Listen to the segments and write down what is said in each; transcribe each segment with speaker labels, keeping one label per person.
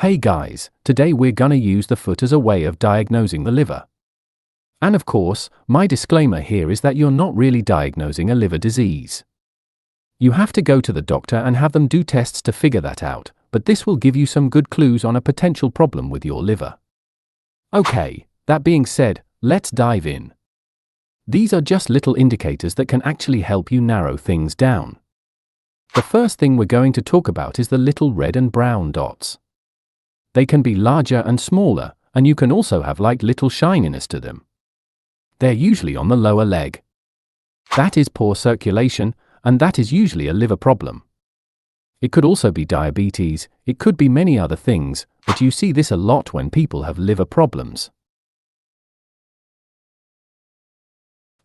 Speaker 1: Hey guys, today we're gonna use the foot as a way of diagnosing the liver. And of course, my disclaimer here is that you're not really diagnosing a liver disease. You have to go to the doctor and have them do tests to figure that out, but this will give you some good clues on a potential problem with your liver. Okay, that being said, let's dive in. These are just little indicators that can actually help you narrow things down. The first thing we're going to talk about is the little red and brown dots. They can be larger and smaller, and you can also have like little shininess to them. They're usually on the lower leg. That is poor circulation, and that is usually a liver problem. It could also be diabetes, it could be many other things, but you see this a lot when people have liver problems.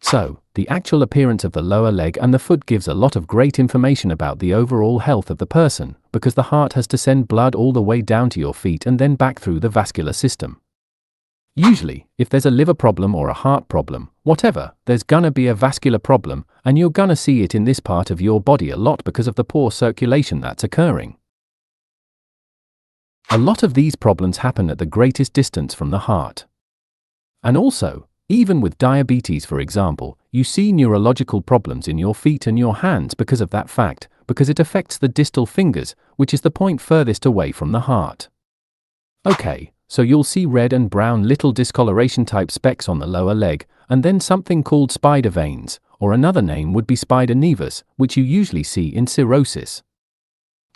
Speaker 1: So, the actual appearance of the lower leg and the foot gives a lot of great information about the overall health of the person, because the heart has to send blood all the way down to your feet and then back through the vascular system. Usually, if there's a liver problem or a heart problem, whatever, there's gonna be a vascular problem, and you're gonna see it in this part of your body a lot because of the poor circulation that's occurring. A lot of these problems happen at the greatest distance from the heart. And also, even with diabetes, for example, you see neurological problems in your feet and your hands because of that fact, because it affects the distal fingers, which is the point furthest away from the heart. Okay, so you'll see red and brown little discoloration type specks on the lower leg, and then something called spider veins, or another name would be spider nevus, which you usually see in cirrhosis.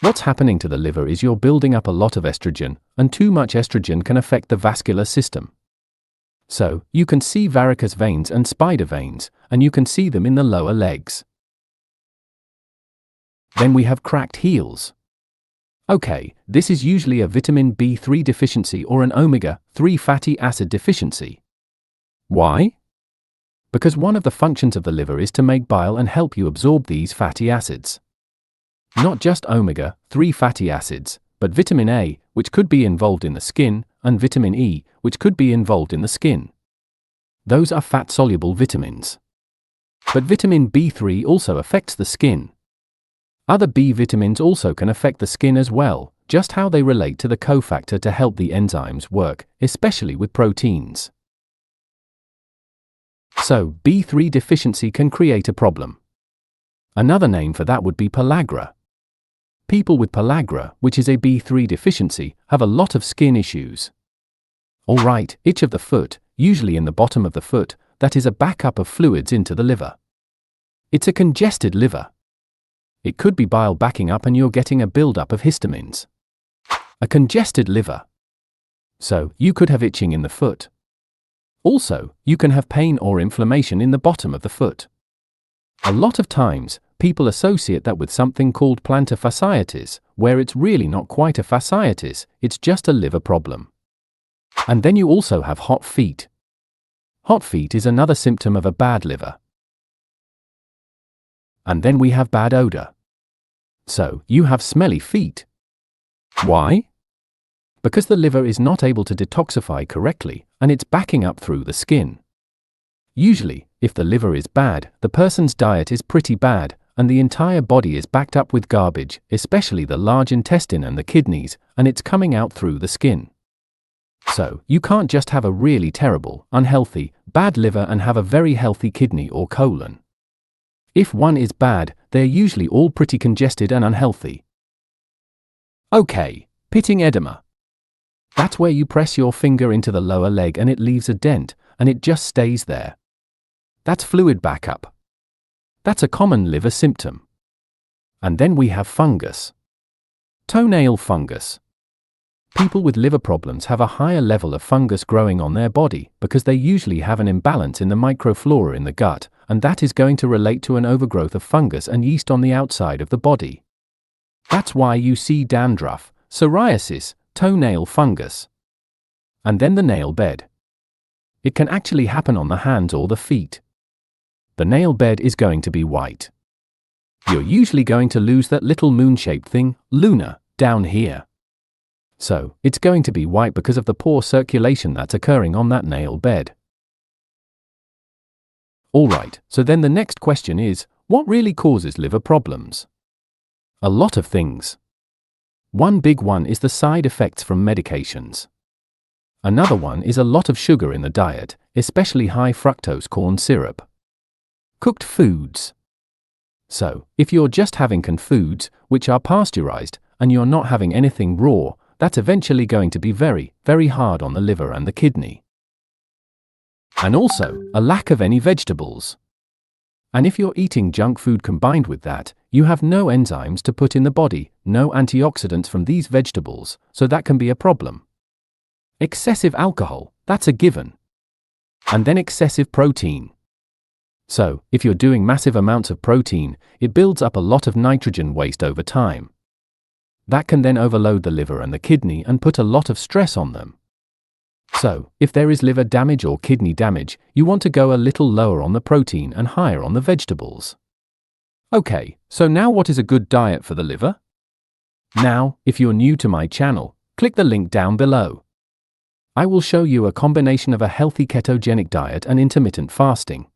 Speaker 1: What's happening to the liver is you're building up a lot of estrogen, and too much estrogen can affect the vascular system. So, you can see varicose veins and spider veins, and you can see them in the lower legs. Then we have cracked heels. Okay, this is usually a vitamin B3 deficiency or an omega-3 fatty acid deficiency. Why? Because one of the functions of the liver is to make bile and help you absorb these fatty acids. Not just omega-3 fatty acids, but vitamin A, which could be involved in the skin, and vitamin E, which could be involved in the skin. Those are fat-soluble vitamins. But vitamin B3 also affects the skin. Other B vitamins also can affect the skin as well, just how they relate to the cofactor to help the enzymes work, especially with proteins. So, B3 deficiency can create a problem. Another name for that would be pellagra. People with pellagra, which is a B3 deficiency, have a lot of skin issues. Alright, itch of the foot, usually in the bottom of the foot, that is a backup of fluids into the liver. It's a congested liver. It could be bile backing up and you're getting a buildup of histamines. A congested liver. So, you could have itching in the foot. Also, you can have pain or inflammation in the bottom of the foot. A lot of times, people associate that with something called plantar fasciitis, where it's really not quite a fasciitis, it's just a liver problem. And then you also have hot feet. Hot feet is another symptom of a bad liver. And then we have bad odor. So, you have smelly feet. Why? Because the liver is not able to detoxify correctly, and it's backing up through the skin. Usually, if the liver is bad, the person's diet is pretty bad, and the entire body is backed up with garbage, especially the large intestine and the kidneys, and it's coming out through the skin. So, you can't just have a really terrible, unhealthy, bad liver and have a very healthy kidney or colon. If one is bad, they're usually all pretty congested and unhealthy. Okay, pitting edema. That's where you press your finger into the lower leg and it leaves a dent, and it just stays there. That's fluid backup. That's a common liver symptom. And then we have fungus. Toenail fungus. People with liver problems have a higher level of fungus growing on their body because they usually have an imbalance in the microflora in the gut, and that is going to relate to an overgrowth of fungus and yeast on the outside of the body. That's why you see dandruff, psoriasis, toenail fungus. And then the nail bed. It can actually happen on the hands or the feet. The nail bed is going to be white. You're usually going to lose that little moon-shaped thing, luna, down here. So, it's going to be white because of the poor circulation that's occurring on that nail bed. Alright, so then the next question is, what really causes liver problems? A lot of things. One big one is the side effects from medications. Another one is a lot of sugar in the diet, especially high fructose corn syrup. Cooked foods. So, if you're just having canned foods, which are pasteurized, and you're not having anything raw, that's eventually going to be very, very hard on the liver and the kidney. And also, a lack of any vegetables. And if you're eating junk food combined with that, you have no enzymes to put in the body, no antioxidants from these vegetables, so that can be a problem. Excessive alcohol, that's a given. And then excessive protein. So, if you're doing massive amounts of protein, it builds up a lot of nitrogen waste over time. That can then overload the liver and the kidney and put a lot of stress on them. So, if there is liver damage or kidney damage, you want to go a little lower on the protein and higher on the vegetables. Okay, so now what is a good diet for the liver? Now, if you're new to my channel, click the link down below. I will show you a combination of a healthy ketogenic diet and intermittent fasting.